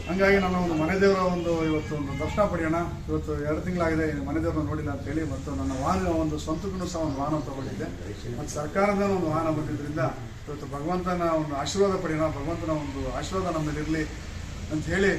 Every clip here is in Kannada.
ಹಂಗಾಗಿ ನನ್ನ ಒಂದು ಮನೆ ದೇವರ ಇವತ್ತು ಒಂದು ದರ್ಶನ ಪಡೆಯೋಣ. ಇವತ್ತು 2 ತಿಂಗಳಾಗಿದೆ ಮನೆ ದೇವರನ್ನ ನೋಡಿಲ್ಲ ಅಂತೇಳಿ. ಮತ್ತು ನನ್ನ ವಾಹನ ಒಂದು ಸ್ವಂತಕ್ಕೂ ಸಹ ಒಂದು ವಾಹನ ತಗೊಂಡಿದ್ದೆ. ಮತ್ತು ಸರ್ಕಾರದ ಒಂದು ವಾಹನ ಬಂದಿದ್ದರಿಂದ ಇವತ್ತು ಭಗವಂತನ ಒಂದು ಆಶೀರ್ವಾದ ಪಡೆಯೋಣ, ಭಗವಂತನ ಒಂದು ಆಶೀರ್ವಾದ ನಮ್ಮ ಮೇಲೆ ಇರಲಿ ಅಂತ ಹೇಳಿ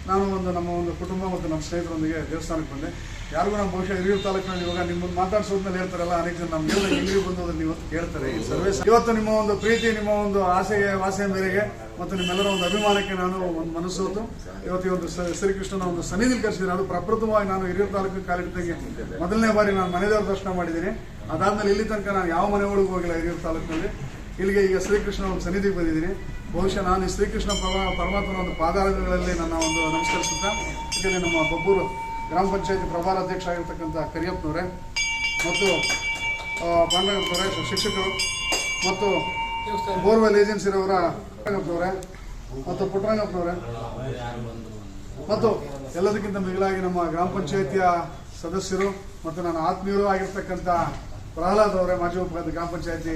ನಾನು ನಮ್ಮ ಒಂದು ಕುಟುಂಬ ಮತ್ತು ನಮ್ಮ ಸ್ನೇಹಿತರೊಂದಿಗೆ ದೇವಸ್ಥಾನಕ್ಕೆ ಬಂದೆ. ಯಾರಿಗೂ ನಮ್ಮ ಬಹುಶಃ ಹಿರಿಯೂರು ತಾಲೂಕಿನಲ್ಲಿ ಇವಾಗ ನಿಮ್ಮನ್ನು ಮಾತಾಡ್ಸೋದ್ಮೇಲೆ ಹೇಳ್ತಾರಲ್ಲ, ಅನೇಕ ಜನ ನಮ್ಗೆ ಹೆಂಗಿರಿ ಬಂದೋದ್ರೆ ನೀವು ಕೇಳ್ತಾರೆ. ಈ ಸರ್ವಿಸ್ ಇವತ್ತು ನಿಮ್ಮ ಒಂದು ಪ್ರೀತಿ, ನಿಮ್ಮ ಒಂದು ಆಸೆಯ ಮೇರೆಗೆ ಮತ್ತು ನಿಮ್ಮೆಲ್ಲರ ಒಂದು ಅಭಿಮಾನಕ್ಕೆ ನಾನು ಒಂದು ಮನಸ್ಸೋತು ಇವತ್ತು ಈ ಒಂದು ಶ್ರೀಕೃಷ್ಣನ ಒಂದು ಸನ್ನಿಧಿಲಿ ಕರೆಸಿದ್ದೀನಿ. ಅದು ಪ್ರಪ್ರಥಮವಾಗಿ ನಾನು ಹಿರಿಯೂರು ತಾಲೂಕು ಕಾಲಿಟ್ಟಂಗೆ ಮೊದಲನೇ ಬಾರಿ ನಾನು ಮನೆದೇವರ ದರ್ಶನ ಮಾಡಿದ್ದೀನಿ. ಅದಾದ್ಮೇಲೆ ಇಲ್ಲಿ ತನಕ ನಾನು ಯಾವ ಮನೆ ಒಳಗೆ ಹೋಗಿಲ್ಲ ಹಿರಿಯೂರು ತಾಲೂಕಿನಲ್ಲಿ. ಇಲ್ಲಿಗೆ ಈಗ ಶ್ರೀಕೃಷ್ಣ ಒಂದು ಸನ್ನಿಧಿಗೆ ಬಂದಿದ್ದೀನಿ. ಬಹುಶಃ ನಾನು ಈ ಶ್ರೀಕೃಷ್ಣ ಪರಮಾತ್ಮನ ಒಂದು ಪಾದಾರಗಳಲ್ಲಿ ನನ್ನ ಒಂದು ನಮಸ್ಕರಿಸುತ್ತಾ ಇಲ್ಲಿ ನಮ್ಮ ಬಬ್ಬೂರು ಗ್ರಾಮ ಪಂಚಾಯತಿ ಪ್ರಭಾರ ಅಧ್ಯಕ್ಷ ಆಗಿರ್ತಕ್ಕಂಥ ಕರಿಯಪ್ಪನವರೇ ಮತ್ತು ಪಾಂಡಗಪ್ಪನವರೇ ಶಿಕ್ಷಕರು ಮತ್ತು ಬೋರ್ವೆಲ್ ಏಜೆನ್ಸಿರವರ ಪಾಂಡಗಪ್ಪನವರೇ ಮತ್ತು ಪುಟ್ಟರಂಗಪ್ಪನವರೇ ಮತ್ತು ಎಲ್ಲದಕ್ಕಿಂತ ಮಿಗಿಲಾಗಿ ನಮ್ಮ ಗ್ರಾಮ ಪಂಚಾಯತಿಯ ಸದಸ್ಯರು ಮತ್ತು ನನ್ನ ಆತ್ಮೀಯರು ಆಗಿರ್ತಕ್ಕಂಥ ಪ್ರಹ್ಲಾದ್ ಅವರೇ, ಮಾಜಿ ಉಪಾಧ್ಯಕ್ಷ ಗ್ರಾಮ ಪಂಚಾಯತಿ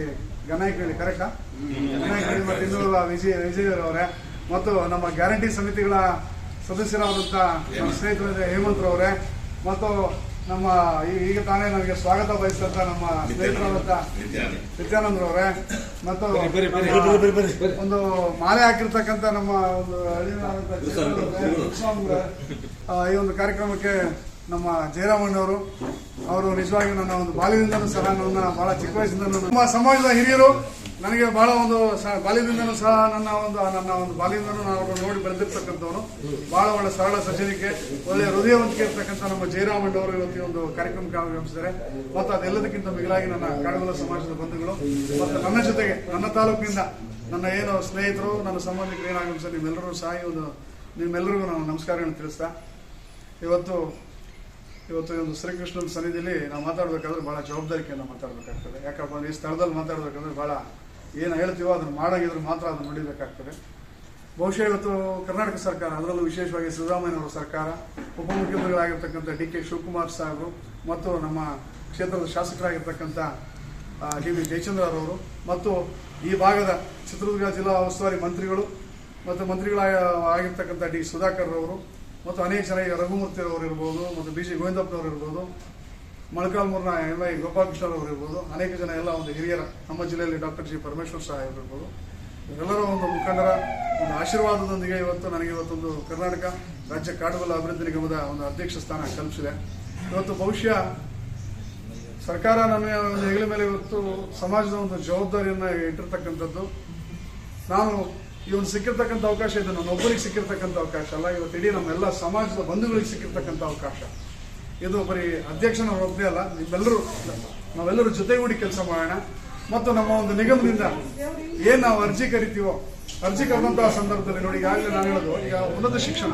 ಗನಾಯಕಹಳ್ಳಿ, ಕರೆಕ್ಟಾ? ಗನಾಯಕಹಳ್ಳಿ ಮತ್ತು ಇನ್ನೂರ ವಿಜಯವರವರೇ ಮತ್ತು ನಮ್ಮ ಗ್ಯಾರಂಟಿ ಸಮಿತಿಗಳ ಸದಸ್ಯರಾದಂಥ ನಮ್ಮ ಸ್ನೇಹಿತರಾದ ಹೇಮಂತ್ರವರೇ ಮತ್ತು ನಮ್ಮ ಈಗ ತಾನೇ ನನಗೆ ಸ್ವಾಗತ ಬಯಸಿದಂಥ ನಮ್ಮ ಸ್ನೇಹಿತರಾದಂಥ ನಿತ್ಯಾನಂದ್ರವರೇ ಮತ್ತು ಒಂದು ಮಾಲೆ ಹಾಕಿರ್ತಕ್ಕಂಥ ನಮ್ಮ ಒಂದು ಈ ಒಂದು ಕಾರ್ಯಕ್ರಮಕ್ಕೆ ನಮ್ಮ ಜಯರಾಮಣ್ಣವರು ಅವರು ನಿಜವಾಗಿಯೂ ನನ್ನ ಒಂದು ಬಾಲ್ಯದಿಂದನೂ ಸಹ ನನ್ನ ಬಹಳ ಚಿಕ್ಕ ವಯಸ್ಸಿಂದ ನಮ್ಮ ಸಮಾಜದ ಹಿರಿಯರು ನನಗೆ ಬಹಳ ಒಂದು ಬಾಲ್ಯದಿಂದನೂ ಸಹ ನನ್ನ ಒಂದು ಬಾಲ್ಯದಿಂದನೂ ನಾವು ನೋಡಿ ಬೆಳೆದಿರ್ತಕ್ಕಂಥವ್ರು. ಬಹಳ ಒಳ್ಳೆ ಸರಳ ಸಜ್ಜನಿಕೆ, ಒಳ್ಳೆಯ ಹೃದಯವಂತಿಕೆ ಇರ್ತಕ್ಕಂಥ ನಮ್ಮ ಜಯರಾಮಣ್ಣವರು ಇವತ್ತು ಒಂದು ಕಾರ್ಯಕ್ರಮಕ್ಕೆ ಆಗಮಿಸಿದ್ದಾರೆ. ಮತ್ತು ಅದೆಲ್ಲದಕ್ಕಿಂತ ಮಿಗಿಲಾಗಿ ನನ್ನ ಕಾಡಗೋಲ ಸಮಾಜದ ಬಂಧುಗಳು ಮತ್ತು ನನ್ನ ಜೊತೆಗೆ ನನ್ನ ತಾಲೂಕಿನಿಂದ ನನ್ನ ಏನು ಸ್ನೇಹಿತರು, ನನ್ನ ಸಂಬಂಧಿಕರು ಏನಾಗಮಿಸ ನಿಮ್ಮೆಲ್ಲರೂ ಸಹ ನಿಮ್ಮೆಲ್ಲರಿಗೂ ನಾನು ನಮಸ್ಕಾರಗಳನ್ನು ತಿಳಿಸ್ತಾ ಇವತ್ತು ಒಂದು ಶ್ರೀಕೃಷ್ಣನ ಸನ್ನಿಧಿಯಲ್ಲಿ ನಾವು ಮಾತಾಡಬೇಕಾದ್ರೆ ಬಹಳ ಜವಾಬ್ದಾರಿಕೆಯಿಂದ ಮಾತಾಡಬೇಕಾಗ್ತದೆ. ಯಾಕಪ್ಪ ಅಂದ್ರೆ ಈ ಸ್ಥಳದಲ್ಲಿ ಮಾತಾಡಬೇಕಂದ್ರೆ ಬಹಳ ಏನು ಹೇಳ್ತೀವೋ ಅದನ್ನು ಮಾಡಾಗಿದ್ರೆ ಮಾತ್ರ ಅದನ್ನು ನುಡಿಬೇಕಾಗ್ತದೆ. ಬಹುಶಃ ಇವತ್ತು ಕರ್ನಾಟಕ ಸರ್ಕಾರ, ಅದರಲ್ಲೂ ವಿಶೇಷವಾಗಿ ಸಿದ್ದರಾಮಯ್ಯನವರ ಸರ್ಕಾರ, ಉಪಮುಖ್ಯಮಂತ್ರಿಗಳಾಗಿರ್ತಕ್ಕಂಥ ಡಿ ಕೆ ಶಿವಕುಮಾರ್ ಸಾಹೇಬರು ಮತ್ತು ನಮ್ಮ ಕ್ಷೇತ್ರದ ಶಾಸಕರಾಗಿರ್ತಕ್ಕಂಥ ಡಿ ವಿ ಜಯಚಂದ್ರರವರು ಮತ್ತು ಈ ಭಾಗದ ಚಿತ್ರದುರ್ಗ ಜಿಲ್ಲಾ ಉಸ್ತುವಾರಿ ಮಂತ್ರಿಗಳು ಮತ್ತು ಮಂತ್ರಿಗಳಾಗಿರ್ತಕ್ಕಂಥ ಡಿ ಸುಧಾಕರ್ ಅವರು ಮತ್ತು ಅನೇಕ ಜನ ರಘುಮೂರ್ತಿರವರು ಇರ್ಬೋದು ಮತ್ತು ಬಿ ಜಿ ಗೋವಿಂದಪ್ಪನವರು ಇರ್ಬೋದು, ಮೊಳಕಾಲ್ಮೂರಿನ MI ಗೋಪಾಲಕೃಷ್ಣರವರು ಇರ್ಬೋದು, ಅನೇಕ ಜನ ಎಲ್ಲ ಒಂದು ಹಿರಿಯರ ನಮ್ಮ ಜಿಲ್ಲೆಯಲ್ಲಿ ಡಾಕ್ಟರ್ ಜಿ ಪರಮೇಶ್ವರ್ ಸಾಹೇಬ್ ಇರ್ಬೋದು, ಇವರೆಲ್ಲರ ಒಂದು ಮುಖಂಡರ ಒಂದು ಆಶೀರ್ವಾದದೊಂದಿಗೆ ನನಗೆ ಇವತ್ತೊಂದು ಕರ್ನಾಟಕ ರಾಜ್ಯ ಕಾಡುಗೊಲ್ಲ ಅಭಿವೃದ್ಧಿ ನಿಗಮದ ಒಂದು ಅಧ್ಯಕ್ಷ ಸ್ಥಾನ ಕಲ್ಪಿಸಿದೆ. ಇವತ್ತು ಬಹುಶಃ ಸರ್ಕಾರ ನನ್ನ ಒಂದು ಹೆಗಲ ಮೇಲೆ ಇವತ್ತು ಸಮಾಜದ ಒಂದು ಜವಾಬ್ದಾರಿಯನ್ನು ಇಟ್ಟಿರ್ತಕ್ಕಂಥದ್ದು. ನಾನು ಈ ಒಂದು ಸಿಕ್ಕಿರ್ತಕ್ಕಂಥ ಅವಕಾಶ ಇದು ನನ್ನೊಬ್ಬರಿಗೆ ಸಿಕ್ಕಿರ್ತಕ್ಕಂಥ ಅವಕಾಶ ಅಲ್ಲ, ಇವತ್ತು ಇಡೀ ನಮ್ಮೆಲ್ಲ ಸಮಾಜದ ಬಂಧುಗಳಿಗೆ ಸಿಕ್ಕಿರ್ತಕ್ಕಂಥ ಅವಕಾಶ. ಇದು ಬರೀ ಅಧ್ಯಕ್ಷನ ಒಬ್ಬನೇ ಅಲ್ಲ, ನಾವೆಲ್ಲರೂ ಜೊತೆಗೂಡಿ ಕೆಲಸ ಮಾಡೋಣ. ಮತ್ತು ನಮ್ಮ ಒಂದು ನಿಗಮದಿಂದ ಏನು ನಾವು ಅರ್ಜಿ ಕರಿತೀವೋ, ಅರ್ಜಿ ಕರೆದಂತಹ ಸಂದರ್ಭದಲ್ಲಿ ನೋಡಿ, ಈಗಾಗಲೇ ನಾನು ಹೇಳೋದು, ಈಗ ಉನ್ನತ ಶಿಕ್ಷಣ,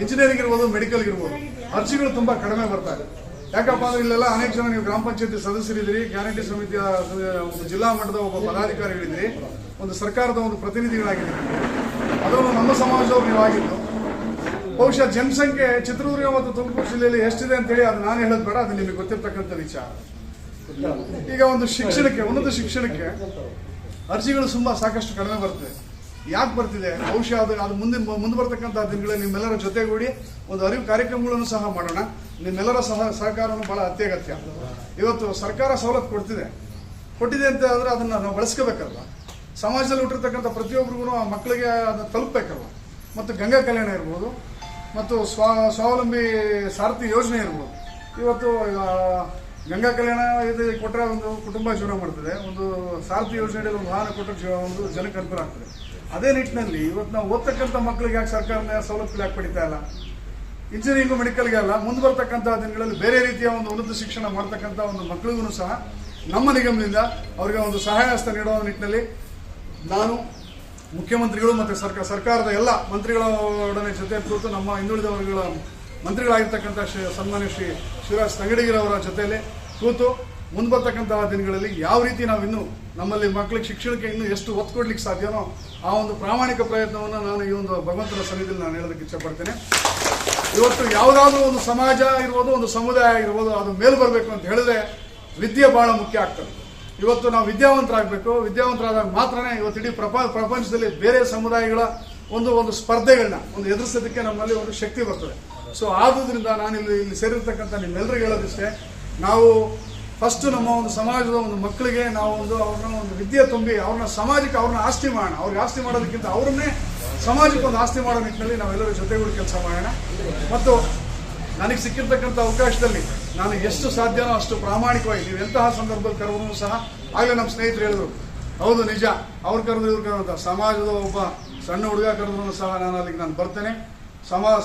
ಇಂಜಿನಿಯರಿಂಗ್ ಇರ್ಬೋದು, ಮೆಡಿಕಲ್ ಇರ್ಬೋದು, ಅರ್ಜಿಗಳು ತುಂಬಾ ಕಡಿಮೆ ಬರ್ತಾ ಇದೆ. ಯಾಕಪ್ಪ ಅಂದ್ರೆ ಇಲ್ಲೆಲ್ಲ ಅನೇಕ ಜನ ನೀವು ಗ್ರಾಮ ಪಂಚಾಯತಿ ಸದಸ್ಯರಿದ್ದೀರಿ, ಗ್ಯಾರಂಟಿ ಸಮಿತಿಯ ಒಂದು ಜಿಲ್ಲಾ ಮಟ್ಟದ ಒಬ್ಬ ಪದಾಧಿಕಾರಿಗಳಿದ್ದೀರಿ, ಒಂದು ಸರ್ಕಾರದ ಒಂದು ಪ್ರತಿನಿಧಿಗಳಾಗಿದ್ದೀರಿ. ಅದರಲ್ಲೂ ನಮ್ಮ ಸಮಾಜದವ್ರು ನೀವು ಆಗಿದ್ದು. ಬಹುಶಃ ಜನಸಂಖ್ಯೆ ಚಿತ್ರದುರ್ಗ ಮತ್ತು ತುಮಕೂರು ಜಿಲ್ಲೆಯಲ್ಲಿ ಎಷ್ಟಿದೆ ಅಂತೇಳಿ ಅದು ನಾನು ಹೇಳೋದು ಬೇಡ, ಅದು ನಿಮಗೆ ಗೊತ್ತಿರ್ತಕ್ಕಂಥ ವಿಚಾರ. ಈಗ ಒಂದು ಶಿಕ್ಷಣಕ್ಕೆ, ಉನ್ನತ ಶಿಕ್ಷಣಕ್ಕೆ ಅರ್ಜಿಗಳು ಸಾಕಷ್ಟು ಕಡಿಮೆ ಬರ್ತದೆ. ಯಾಕೆ ಬರ್ತಿದೆ? ಬಹುಶಃ ಅದು ಮುಂದೆ ಬರ್ತಕ್ಕಂಥ ದಿನಗಳಲ್ಲಿ ನಿಮ್ಮೆಲ್ಲರ ಜೊತೆಗೂಡಿ ಒಂದು ಅರಿವು ಕಾರ್ಯಕ್ರಮಗಳನ್ನು ಸಹ ಮಾಡೋಣ. ನಿಮ್ಮೆಲ್ಲರ ಸಹಕಾರವನ್ನು ಬಹಳ ಅತ್ಯಗತ್ಯ. ಇವತ್ತು ಸರ್ಕಾರ ಸವಲತ್ತು ಕೊಟ್ಟಿದೆ ಅಂತ ಆದರೆ ಅದನ್ನು ನಾವು ಬಳಸ್ಕೋಬೇಕಲ್ವ. ಸಮಾಜದಲ್ಲಿ ಹುಟ್ಟಿರ್ತಕ್ಕಂಥ ಪ್ರತಿಯೊಬ್ಬರಿಗೂ ಆ ಮಕ್ಕಳಿಗೆ ಅದನ್ನು ತಲುಪಬೇಕಲ್ವ. ಮತ್ತು ಗಂಗಾ ಕಲ್ಯಾಣ ಇರ್ಬೋದು, ಮತ್ತು ಸ್ವಾವಲಂಬಿ ಸಾರಥಿ ಯೋಜನೆ ಇರ್ಬೋದು. ಇವತ್ತು ಗಂಗಾ ಕಲ್ಯಾಣ ಇದು ಕೊಟ್ಟರೆ ಒಂದು ಕುಟುಂಬ ಜೀವನ ಮಾಡ್ತದೆ, ಒಂದು ಸಾರಥಿ ಯೋಜನೆ ಒಂದು ವಾಹನ ಕೊಟ್ಟರೆ ಒಂದು ಜನಕ್ಕೆ ಅನುಕೂಲ ಆಗ್ತದೆ. ಅದೇ ನಿಟ್ಟಿನಲ್ಲಿ ಇವತ್ತು ನಾವು ಓದ್ತಕ್ಕಂಥ ಮಕ್ಕಳಿಗೆ ಯಾಕೆ ಸರ್ಕಾರದ ಸವಲತ್ತುಗಳು ಯಾಕೆ ಪಡಿತಾ ಇಲ್ಲ? ಇಂಜಿನಿಯರಿಂಗು ಮೆಡಿಕಲ್ಗೆ ಅಲ್ಲ, ಮುಂದೆ ಬರ್ತಕ್ಕಂಥ ದಿನಗಳಲ್ಲಿ ಬೇರೆ ರೀತಿಯ ಒಂದು ಉನ್ನತ ಶಿಕ್ಷಣ ಮಾಡ್ತಕ್ಕಂಥ ಒಂದು ಮಕ್ಕಳಿಗೂ ಸಹ ನಮ್ಮ ನಿಗಮದಿಂದ ಅವರಿಗೆ ಒಂದು ಸಹಾಯ ಹಸ್ತ ನೀಡುವ ನಿಟ್ಟಿನಲ್ಲಿ ನಾನು ಮುಖ್ಯಮಂತ್ರಿಗಳು ಮತ್ತು ಸರ್ಕಾರದ ಎಲ್ಲ ಮಂತ್ರಿಗಳೊಡನೆ ಜೊತೆ ಕೂತು ನಮ್ಮ ಹಿಂದುಳಿದ ವರ್ಗಗಳ ಮಂತ್ರಿಗಳಾಗಿರ್ತಕ್ಕಂಥ ಸನ್ಮಾನ್ಯ ಶ್ರೀ ಶಿವರಾಜ್ ತಂಗಡಿಗಿರವರ ಜೊತೆಯಲ್ಲಿ ಕೂತು ಮುಂದೆ ಬರ್ತಕ್ಕಂತಹ ದಿನಗಳಲ್ಲಿ ಯಾವ ರೀತಿ ನಾವು ಇನ್ನೂ ನಮ್ಮಲ್ಲಿ ಮಕ್ಕಳಿಗೆ ಶಿಕ್ಷಣಕ್ಕೆ ಇನ್ನೂ ಎಷ್ಟು ಒತ್ತು ಕೊಡ್ಲಿಕ್ಕೆ ಸಾಧ್ಯನೋ ಆ ಒಂದು ಪ್ರಾಮಾಣಿಕ ಪ್ರಯತ್ನವನ್ನು ನಾನು ಈ ಒಂದು ಭಗವಂತನ ಸನ್ನಿಧಿಯಲ್ಲಿ ನಾನು ಹೇಳೋದಕ್ಕೆ ಇಚ್ಛೆಪಡ್ತೇನೆ. ಇವತ್ತು ಯಾವುದಾದ್ರೂ ಒಂದು ಸಮಾಜ ಇರ್ಬೋದು, ಒಂದು ಸಮುದಾಯ ಇರ್ಬೋದು, ಅದು ಮೇಲು ಬರಬೇಕು ಅಂತ ಹೇಳಿದ್ರೆ ವಿದ್ಯೆ ಬಹಳ ಮುಖ್ಯ ಆಗ್ತದೆ. ಇವತ್ತು ನಾವು ವಿದ್ಯಾವಂತರಾಗಬೇಕು. ವಿದ್ಯಾವಂತರಾದಾಗ ಮಾತ್ರನೇ ಇವತ್ತು ಇಡೀ ಪ್ರಪಂಚದಲ್ಲಿ ಬೇರೆ ಸಮುದಾಯಗಳ ಒಂದು ಸ್ಪರ್ಧೆಗಳನ್ನ ಒಂದು ಎದುರಿಸೋದಕ್ಕೆ ನಮ್ಮಲ್ಲಿ ಒಂದು ಶಕ್ತಿ ಬರ್ತದೆ. ಸೊ ಆದುದರಿಂದ ನಾನು ಇಲ್ಲಿ ಸೇರಿರ್ತಕ್ಕಂಥ ನಿಮ್ಮೆಲ್ಲರಿಗೂ ಹೇಳೋದಿಷ್ಟೇ, ನಾವು ಫಸ್ಟ್ ನಮ್ಮ ಒಂದು ಸಮಾಜದ ಒಂದು ಮಕ್ಕಳಿಗೆ ನಾವು ಅವ್ರನ್ನ ಒಂದು ವಿದ್ಯೆ ತುಂಬಿ ಅವ್ರನ್ನ ಸಮಾಜಕ್ಕೆ ಅವ್ರನ್ನ ಆಸ್ತಿ ಮಾಡೋಣ. ಅವ್ರಿಗೆ ಆಸ್ತಿ ಮಾಡೋದಕ್ಕಿಂತ ಅವ್ರನ್ನೇ ಸಮಾಜಕ್ಕೆ ಒಂದು ಆಸ್ತಿ ಮಾಡೋ ನಿಟ್ಟಿನಲ್ಲಿ ನಾವೆಲ್ಲರೂ ಜೊತೆಗೂಡಿ ಕೆಲಸ ಮಾಡೋಣ. ಮತ್ತು ನನಗೆ ಸಿಕ್ಕಿರ್ತಕ್ಕಂಥ ಅವಕಾಶದಲ್ಲಿ ನಾನು ಎಷ್ಟು ಸಾಧ್ಯನೋ ಅಷ್ಟು ಪ್ರಾಮಾಣಿಕವಾಗಿ, ನೀವು ಎಂತಹ ಸಂದರ್ಭದಲ್ಲಿ ಕರೆದ್ರು ಸಹ, ಆಗಲೇ ನಮ್ಮ ಸ್ನೇಹಿತರು ಹೇಳಿದ್ರು, ಹೌದು ನಿಜ, ಅವ್ರು ಕರೆದ್ರು ಇವ್ರು ಕರೆದಂತ ಸಮಾಜದ ಒಬ್ಬ ಸಣ್ಣ ಹುಡುಗ ಕರೆದ್ರು ಸಹ ನಾನು ಅಲ್ಲಿಗೆ ನಾನು ಬರ್ತೇನೆ.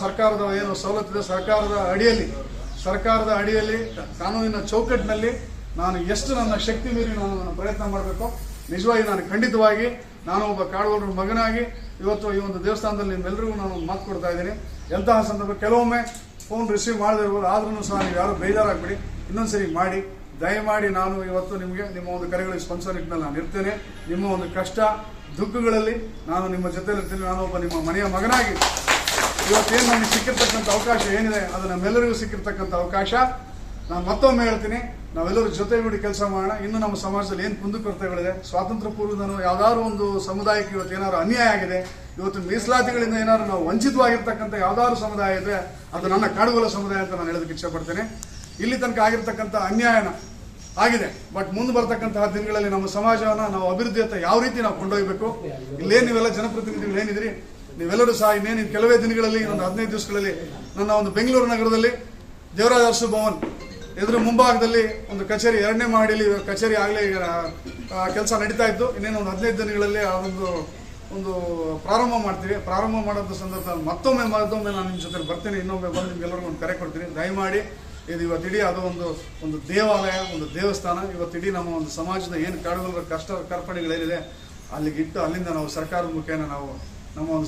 ಸರ್ಕಾರದ ಏನು ಸವಲತ್ತಿದೆ, ಸರ್ಕಾರದ ಅಡಿಯಲ್ಲಿ ಕಾನೂನಿನ ಚೌಕಟ್ಟಿನಲ್ಲಿ ನಾನು ಎಷ್ಟು ನನ್ನ ಶಕ್ತಿ ಮೀರಿ ನಾನು ಪ್ರಯತ್ನ ಮಾಡಬೇಕು. ನಿಜವಾಗಿ ನಾನು ಖಂಡಿತವಾಗಿ ನಾನು ಒಬ್ಬ ಕಾಡುಗೋಡರ ಮಗನಾಗಿ ಇವತ್ತು ಈ ಒಂದು ದೇವಸ್ಥಾನದಲ್ಲಿ ನಿಮ್ಮೆಲ್ಲರಿಗೂ ನಾನು ಮಾತು ಕೊಡ್ತಾ ಇದ್ದೀನಿ. ಎಂತಹ ಸಂದರ್ಭ ಕೆಲವೊಮ್ಮೆ ಫೋನ್ ರಿಸೀವ್ ಮಾಡದೇ ಇರ್ಬೋದು, ಆದ್ರೂ ಸಹ ನೀವು ಯಾರು ಬೇಜಾರಾಗಬೇಡಿ, ಇನ್ನೊಂದ್ಸರಿ ಮಾಡಿ. ದಯಮಾಡಿ ನಾನು ಇವತ್ತು ನಿಮಗೆ ನಿಮ್ಮ ಒಂದು ಕರೆಗಳಿಗೆ ಸ್ಪಂದಿಸೋ ನಿಟ್ಟಿನಲ್ಲಿ ನಾನು ಇರ್ತೇನೆ. ನಿಮ್ಮ ಒಂದು ಕಷ್ಟ ದುಃಖಗಳಲ್ಲಿ ನಾನು ನಿಮ್ಮ ಜೊತೆಲಿ ಇರ್ತೀನಿ. ನಾನೊಬ್ಬ ನಿಮ್ಮ ಮನೆಯ ಮಗನಾಗಿ ಇವತ್ತೇನು ನನಗೆ ಸಿಕ್ಕಿರ್ತಕ್ಕಂಥ ಅವಕಾಶ ಏನಿದೆ, ಅದು ನಮ್ಮೆಲ್ಲರಿಗೂ ಸಿಕ್ಕಿರ್ತಕ್ಕಂಥ ಅವಕಾಶ. ನಾನು ಮತ್ತೊಮ್ಮೆ ಹೇಳ್ತೀನಿ, ನಾವೆಲ್ಲರೂ ಜೊತೆಗೂಡಿ ಕೆಲಸ ಮಾಡೋಣ. ಇನ್ನು ನಮ್ಮ ಸಮಾಜದಲ್ಲಿ ಏನು ಕುಂದುಕೊರತೆಗಳಿದೆ, ಸ್ವಾತಂತ್ರ್ಯ ಪೂರ್ವದನು ಯಾವ್ದಾದ್ರು ಒಂದು ಸಮುದಾಯಕ್ಕೆ ಇವತ್ತು ಏನಾದ್ರು ಅನ್ಯಾಯ ಆಗಿದೆ, ಇವತ್ತು ಮೀಸಲಾತಿಗಳಿಂದ ಏನಾದ್ರು ನಾವು ವಂಚಿತವಾಗಿರ್ತಕ್ಕಂಥ ಯಾವ್ದಾದ್ರು ಸಮುದಾಯ ಇದೆ, ಅದು ನನ್ನ ಕಾಡುಗೋಲ ಸಮುದಾಯ ಅಂತ ನಾನು ಹೇಳೋದಕ್ಕೆ ಇಷ್ಟಪಡ್ತೇನೆ. ಇಲ್ಲಿ ತನಕ ಆಗಿರ್ತಕ್ಕಂಥ ಅನ್ಯಾಯನ ಆಗಿದೆ, ಬಟ್ ಮುಂದೆ ಬರ್ತಕ್ಕಂತಹ ದಿನಗಳಲ್ಲಿ ನಮ್ಮ ಸಮಾಜವನ್ನ ನಾವು ಅಭಿವೃದ್ಧಿಯತ್ತ ಯಾವ ರೀತಿ ನಾವು ಕೊಂಡೊಯ್ಯಬೇಕು. ಇಲ್ಲೇನು ನೀವೆಲ್ಲ ಜನಪ್ರತಿನಿಧಿಗಳು ಏನಿದ್ರಿ, ನೀವೆಲ್ಲರೂ ಸಹ ಇನ್ನೇನು ಕೆಲವೇ ದಿನಗಳಲ್ಲಿ, ಇನ್ನೊಂದು 15 ದಿವಸಗಳಲ್ಲಿ ನನ್ನ ಒಂದು ಬೆಂಗಳೂರು ನಗರದಲ್ಲಿ ದೇವರಾಜ ಅರಸು ಭವನ್ ಎದುರು ಮುಂಭಾಗದಲ್ಲಿ ಒಂದು ಕಚೇರಿ, 2ನೇ ಮಹಡಿಯಲ್ಲಿ ಕಚೇರಿ ಆಗಲೇ ಈಗ ಕೆಲಸ ನಡೀತಾ ಇತ್ತು. ಇನ್ನೇನು ಒಂದು 15 ದಿನಗಳಲ್ಲಿ ಒಂದು ಪ್ರಾರಂಭ ಮಾಡ್ತೀವಿ. ಪ್ರಾರಂಭ ಮಾಡೋಂಥ ಸಂದರ್ಭದಲ್ಲಿ ಮತ್ತೊಮ್ಮೆ ನಾನು ನಿಮ್ಮ ಜೊತೆ ಬರ್ತೀನಿ. ಇನ್ನೊಮ್ಮೆ ಬಂದು ನಿಮ್ಗೆಲ್ಲರಿಗೂ ಒಂದು ಕರೆ ಕೊಡ್ತೀನಿ. ದಯಮಾಡಿ ಇದು ಇವತ್ತಿಡೀ ಅದು ಒಂದು ದೇವಾಲಯ, ಒಂದು ದೇವಸ್ಥಾನ. ಇವತ್ತಿಡೀ ನಮ್ಮ ಒಂದು ಸಮಾಜದ ಏನು ಕಾಡುಗಳ ಕಷ್ಟ ಕಾರ್ಪಣ್ಯಗಳೇನಿದೆ ಅಲ್ಲಿಗಿಟ್ಟು ಅಲ್ಲಿಂದ ನಾವು ಸರ್ಕಾರದ ಮುಖೇನ ನಾವು ನಮ್ಮ ಒಂದು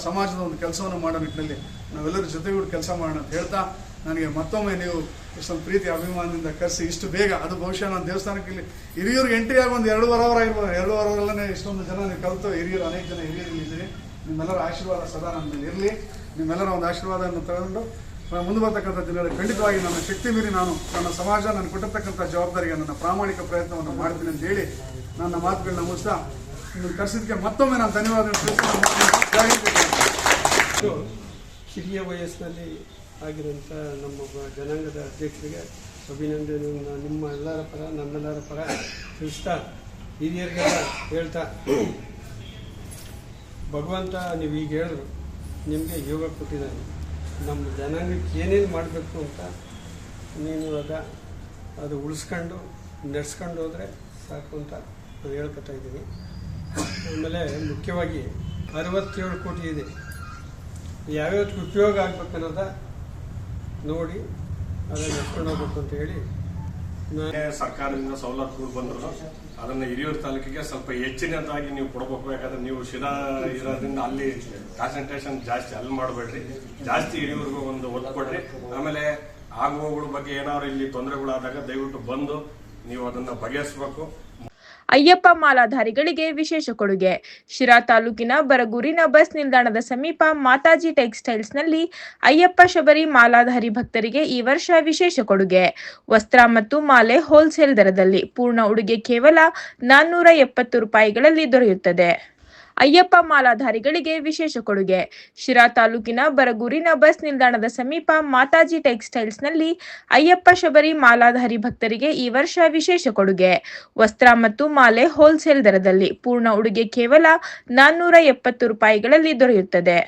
ಸಮಾಜದ ಒಂದು ಕೆಲಸವನ್ನು ಮಾಡೋ ನಿಟ್ಟಿನಲ್ಲಿ ನಾವೆಲ್ಲರೂ ಜೊತೆಗೂಡಿ ಕೆಲಸ ಮಾಡೋಣ ಅಂತ ಹೇಳ್ತಾ, ನನಗೆ ಮತ್ತೊಮ್ಮೆ ನೀವು ಇಷ್ಟೊಂದು ಪ್ರೀತಿ ಅಭಿಮಾನದಿಂದ ಕರೆಸಿ ಇಷ್ಟು ಬೇಗ, ಅದು ಬಹುಶಃ ನಾನು ದೇವಸ್ಥಾನಕ್ಕೆ ಇಲ್ಲಿ ಹಿರಿಯೂರಿಗೆ ಎಂಟ್ರಿ ಆಗಿ ಒಂದು 2.5 ಅವರ್ ಆಗಿರ್ಬೋದು. 2.5 ಅವರಲ್ಲೇ ಇಷ್ಟೊಂದು ಜನ ನೀವು ಕಲಿತು ಹಿರಿಯರು, ಅನೇಕ ಜನ ಹಿರಿಯರು ಇದ್ದೀರಿ. ನಿಮ್ಮೆಲ್ಲರ ಆಶೀರ್ವಾದ ಸದಾ ನನ್ನ ಮೇಲೆ ಇರಲಿ. ನಿಮ್ಮೆಲ್ಲರ ಒಂದು ಆಶೀರ್ವಾದವನ್ನು ತಗೊಂಡು ಮುಂದೆ ಬರ್ತಕ್ಕಂಥ ದಿನಗಳಲ್ಲಿ ಖಂಡಿತವಾಗಿ ನನ್ನ ಶಕ್ತಿ ಮೀರಿ ನಾನು ನನ್ನ ಸಮಾಜ ನನಗೆ ಕೊಟ್ಟಿರ್ತಕ್ಕಂಥ ಜವಾಬ್ದಾರಿಗೆ ನನ್ನ ಪ್ರಾಮಾಣಿಕ ಪ್ರಯತ್ನವನ್ನು ಮಾಡ್ತೀನಿ ಅಂತ ಹೇಳಿ ನನ್ನ ಮಾತುಗಳನ್ನ ಮುಗಿಸ್ತಾ ನಿಮ್ಮನ್ನು ಕರೆಸಿದ್ದಕ್ಕೆ ಮತ್ತೊಮ್ಮೆ ನಾನು ಧನ್ಯವಾದ ಹಿರಿಯ ವಯಸ್ಸಿನಲ್ಲಿ ಆಗಿರುವಂಥ ನಮ್ಮ ಜನಾಂಗದ ಅಧ್ಯಕ್ಷರಿಗೆ ಅಭಿನಂದನೆಯನ್ನು ನಿಮ್ಮ ಎಲ್ಲರ ಪರ, ನಮ್ಮೆಲ್ಲರ ಪರ ತಿಳಿಸ್ತಾ, ಹಿರಿಯರಿಗೆಲ್ಲ ಹೇಳ್ತಾ, ಭಗವಂತ ನೀವು ಈಗ ಹೇಳಿದ್ರು ನಿಮಗೆ ಯೋಗ ಕೊಟ್ಟಿದ್ದಾನೆ. ನಮ್ಮ ಜನಾಂಗಕ್ಕೆ ಏನೇನು ಮಾಡಬೇಕು ಅಂತ ನೀನು ಇವಾಗ ಅದು ಉಳಿಸ್ಕೊಂಡು ನಡೆಸ್ಕೊಂಡು ಹೋದರೆ ಸಾಕು ಅಂತ ನಾನು ಹೇಳ್ಕೊತಾ ಇದ್ದೀನಿ. ಆಮೇಲೆ ಮುಖ್ಯವಾಗಿ 67 ಕೋಟಿ ಇದೆ, ಯಾವ್ಯಾವಕ್ಕೆ ಉಪಯೋಗ ಆಗ್ಬೇಕನ್ನೋದ ನೋಡಿ ಅದನ್ನು ನಡೆಸ್ಕೊಂಡು ಹೋಗ್ಬೇಕು ಅಂತ ಹೇಳಿ ಸರ್ಕಾರದಿಂದ ಸವಲತ್ತುಗಳು ಬಂದ್ರು ಅದನ್ನ ಹಿರಿಯೂರು ತಾಲೂಕಿಗೆ ಸ್ವಲ್ಪ ಹೆಚ್ಚಿನದಾಗಿ ನೀವು ಕೊಡಬೇಕು. ಯಾಕಂದ್ರೆ ನೀವು ಶಿರಾ ಇರೋದ್ರಿಂದ ಅಲ್ಲಿ ಕಾನ್ಸಂಟ್ರೇಷನ್ ಜಾಸ್ತಿ ಅಲ್ಲಿ ಮಾಡಬೇಡ್ರಿ, ಜಾಸ್ತಿ ಹಿರಿಯೂರಿಗೂ ಒಂದು ಒತ್ತು ಕೊಡ್ರಿ. ಆಮೇಲೆ ಆಗುವಗಳ ಬಗ್ಗೆ ಏನಾದ್ರು ಇಲ್ಲಿ ತೊಂದರೆಗಳಾದಾಗ ದಯವಿಟ್ಟು ಬಂದು ನೀವು ಅದನ್ನ ಬಗೆಹರಿಸಬೇಕು. ಅಯ್ಯಪ್ಪ ಮಾಲಾಧಾರಿಗಳಿಗೆ ವಿಶೇಷ ಕೊಡುಗೆ. ಶಿರಾ ತಾಲೂಕಿನ ಬರಗೂರಿನ ಬಸ್ ನಿಲ್ದಾಣದ ಸಮೀಪ ಮಾತಾಜಿ ಟೆಕ್ಸ್ಟೈಲ್ಸ್ನಲ್ಲಿ ಅಯ್ಯಪ್ಪ ಶಬರಿ ಮಾಲಾಧಾರಿ ಭಕ್ತರಿಗೆ ಈ ವರ್ಷ ವಿಶೇಷ ಕೊಡುಗೆ. ವಸ್ತ್ರ ಮತ್ತು ಮಾಲೆ ಹೋಲ್ಸೇಲ್ ದರದಲ್ಲಿ, ಪೂರ್ಣ ಉಡುಗೆ ಕೇವಲ 470 ರೂಪಾಯಿಗಳಲ್ಲಿ ದೊರೆಯುತ್ತದೆ. ಅಯ್ಯಪ್ಪ ಮಾಲಾಧಾರಿಗಳಿಗೆ ವಿಶೇಷ ಕೊಡುಗೆ. ಶಿರಾ ತಾಲೂಕಿನ ಬರಗೂರಿನ ಬಸ್ ನಿಲ್ದಾಣದ ಸಮೀಪ ಮಾತಾಜಿ ಟೆಕ್ಸ್ಟೈಲ್ಸ್ನಲ್ಲಿ ಅಯ್ಯಪ್ಪ ಶಬರಿ ಮಾಲಾಧಾರಿ ಭಕ್ತರಿಗೆ ಈ ವರ್ಷ ವಿಶೇಷ ಕೊಡುಗೆ. ವಸ್ತ್ರ ಮತ್ತು ಮಾಲೆ ಹೋಲ್ಸೇಲ್ ದರದಲ್ಲಿ, ಪೂರ್ಣ ಉಡುಗೆ ಕೇವಲ 470 ರೂಪಾಯಿಗಳಲ್ಲಿ ದೊರೆಯುತ್ತದೆ.